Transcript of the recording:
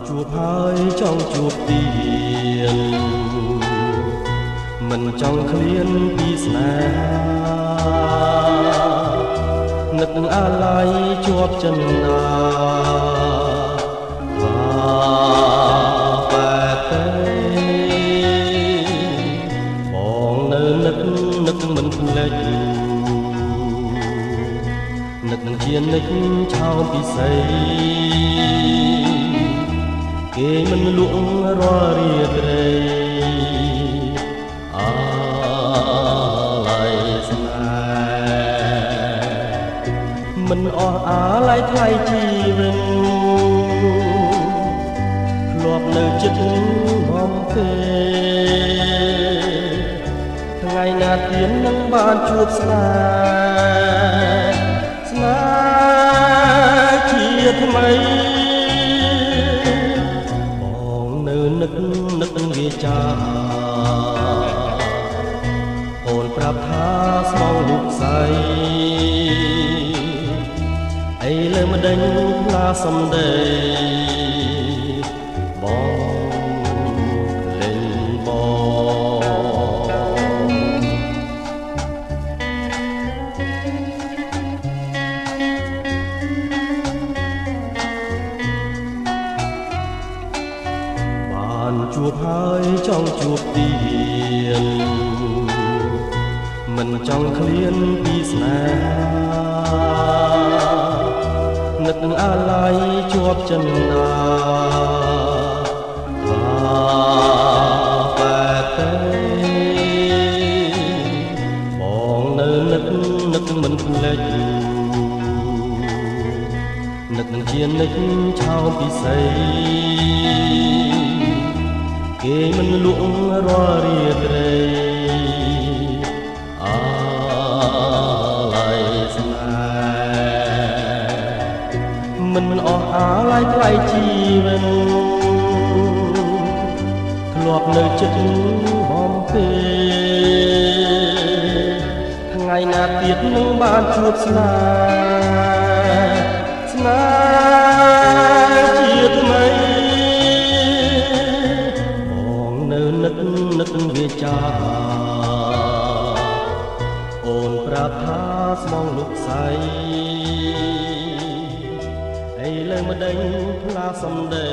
ជួបហើយចង់ជួបទៀតមិនចង់ឃ្លានពីស្នេហានឹកអាឡ័យជាប់ចិន្តាបែបទេបងនៅនឹកមិនភ្លេចនឹកនឹងជានិច្ចឆោមពិសីគេមិនលក់រាល់រាត្រីអាឡ័យស្នេហ៍មិនអស់អាឡ័យថ្លៃជីវិតធ្លាប់នៅចិត្តបំពេថ្ងៃណាទៀតនឹងបានជួបស្នេហ៍ជាថ្មីនឹកវាចាអូនប្រាប់ថាស្មងរូបស្អីអីលើម្ដេចផ្លាសំដីបងលេងជួបហើយចង់ជួបទៀតមិនចង់ឃ្លានពីស្នេហានឹកអាឡ័យជាប់ចិន្តាបែបទេបងនៅនឹកមិនភ្លេចនឹកនឹងជានិច្ចឆោមពិសីគេមិនលក់រាល់រាត្រីអាឡ័យស្នេហ៍មិនអស់អាឡ័យថ្លៃជីវិតធ្លាប់នៅចិត្តបំពេថ្ងៃណាទៀតនឹងបានជួបស្នេហ៍ជាថ្មីនឹកវាចាអូនប្រាប់ថាស្មងលោកស្អីអីលើម្ដេចផ្លាសំដី